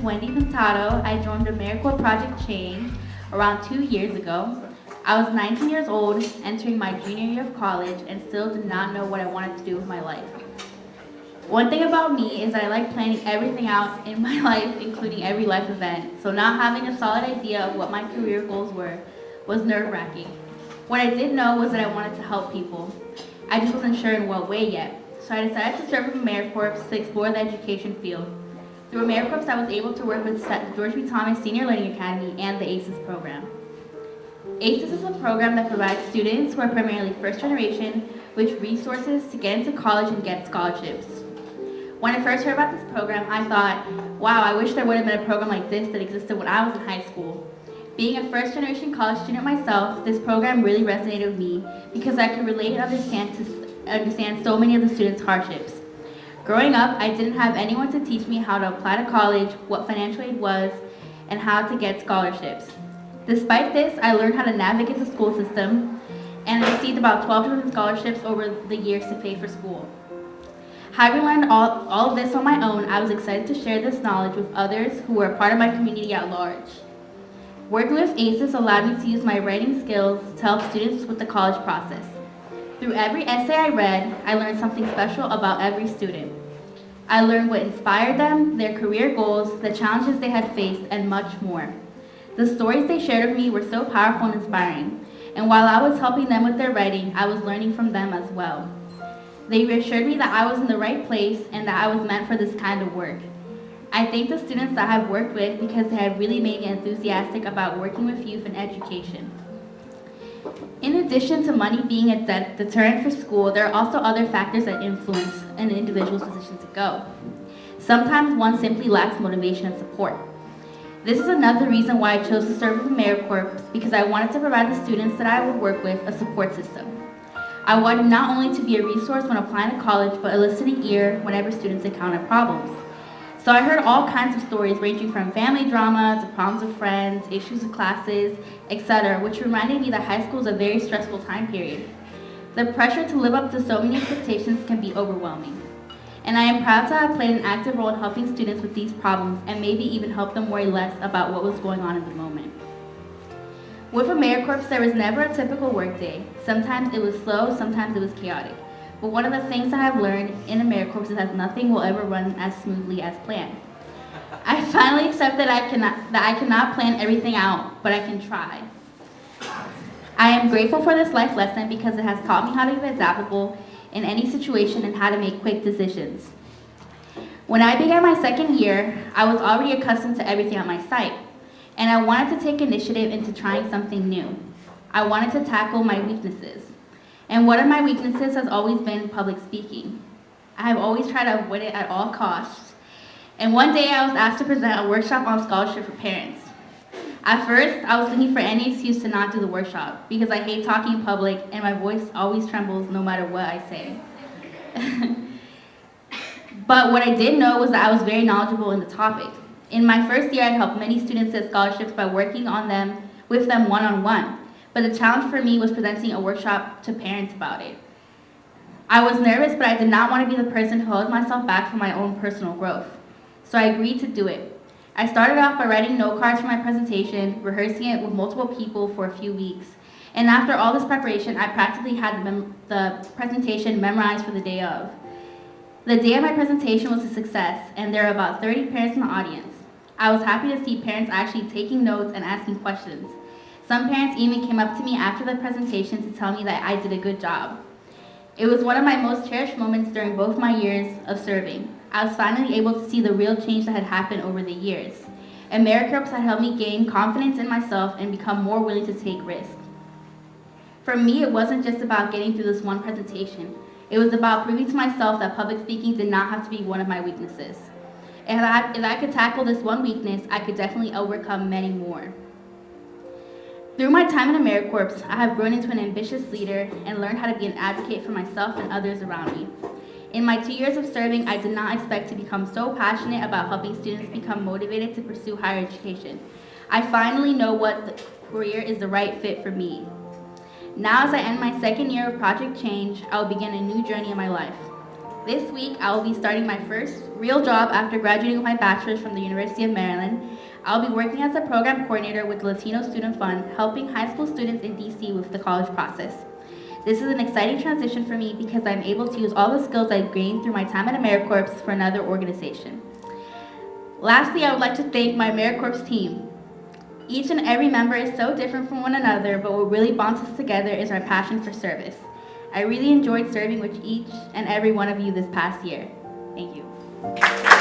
is Wendy Pintado. I joined AmeriCorps Project Change around 2 years ago. I was 19 years old, entering my junior year of college, and still did not know what I wanted to do with my life. One thing about me is that I like planning everything out in my life, including every life event, so not having a solid idea of what my career goals were was nerve-wracking. What I did know was that I wanted to help people. I just wasn't sure in what way yet, so I decided to serve with AmeriCorps to explore the education field. Through AmeriCorps, I was able to work with George B. Thomas Senior Learning Academy and the ACES program. ACES is a program that provides students who are primarily first generation with resources to get into college and get scholarships. When I first heard about this program, I thought, wow, I wish there would have been a program like this that existed when I was in high school. Being a first generation college student myself, this program really resonated with me because I could relate and understand so many of the students' hardships. Growing up, I didn't have anyone to teach me how to apply to college, what financial aid was, and how to get scholarships. Despite this, I learned how to navigate the school system and received about 12 different scholarships over the years to pay for school. Having learned all of this on my own, I was excited to share this knowledge with others who were a part of my community at large. Working with ACES allowed me to use my writing skills to help students with the college process. Through every essay I read, I learned something special about every student. I learned what inspired them, their career goals, the challenges they had faced, and much more. The stories they shared with me were so powerful and inspiring, and while I was helping them with their writing, I was learning from them as well. They reassured me that I was in the right place and that I was meant for this kind of work. I thank the students that I've worked with because they have really made me enthusiastic about working with youth in education. In addition to money being a deterrent for school, there are also other factors that influence an individual's decision to go. Sometimes one simply lacks motivation and support. This is another reason why I chose to serve with AmeriCorps, because I wanted to provide the students that I would work with a support system. I wanted not only to be a resource when applying to college, but a listening ear whenever students encounter problems. So I heard all kinds of stories ranging from family drama to problems with friends, issues with classes, etc., which reminded me that high school is a very stressful time period. The pressure to live up to so many expectations can be overwhelming. And I am proud to have played an active role in helping students with these problems and maybe even help them worry less about what was going on in the moment. With AmeriCorps, there was never a typical workday. Sometimes it was slow, sometimes it was chaotic. But one of the things that I've learned in AmeriCorps is that nothing will ever run as smoothly as planned. I finally accept that I cannot plan everything out, but I can try. I am grateful for this life lesson because it has taught me how to be adaptable in any situation and how to make quick decisions. When I began my second year, I was already accustomed to everything at my site, and I wanted to take initiative into trying something new. I wanted to tackle my weaknesses. And one of my weaknesses has always been public speaking. I have always tried to avoid it at all costs. And one day I was asked to present a workshop on scholarship for parents. At first, I was looking for any excuse to not do the workshop because I hate talking in public and my voice always trembles no matter what I say. But what I did know was that I was very knowledgeable in the topic. In my first year, I helped many students get scholarships by working on them with them one-on-one. But the challenge for me was presenting a workshop to parents about it. I was nervous, but I did not want to be the person who held myself back from my own personal growth. So I agreed to do it. I started off by writing note cards for my presentation, rehearsing it with multiple people for a few weeks. And after all this preparation, I practically had the presentation memorized for the day of. The day of my presentation was a success, and there were about 30 parents in the audience. I was happy to see parents actually taking notes and asking questions. Some parents even came up to me after the presentation to tell me that I did a good job. It was one of my most cherished moments during both my years of serving. I was finally able to see the real change that had happened over the years. AmeriCorps had helped me gain confidence in myself and become more willing to take risks. For me, it wasn't just about getting through this one presentation. It was about proving to myself that public speaking did not have to be one of my weaknesses. If I could tackle this one weakness, I could definitely overcome many more. Through my time in AmeriCorps, I have grown into an ambitious leader and learned how to be an advocate for myself and others around me. In my 2 years of serving, I did not expect to become so passionate about helping students become motivated to pursue higher education. I finally know what career is the right fit for me. Now, as I end my second year of Project Change, I will begin a new journey in my life. This week, I will be starting my first real job after graduating with my bachelor's from the University of Maryland. I'll be working as a program coordinator with Latino Student Fund, helping high school students in DC with the college process. This is an exciting transition for me because I'm able to use all the skills I've gained through my time at AmeriCorps for another organization. Lastly, I would like to thank my AmeriCorps team. Each and every member is so different from one another, but what really bonds us together is our passion for service. I really enjoyed serving with each and every one of you this past year. Thank you.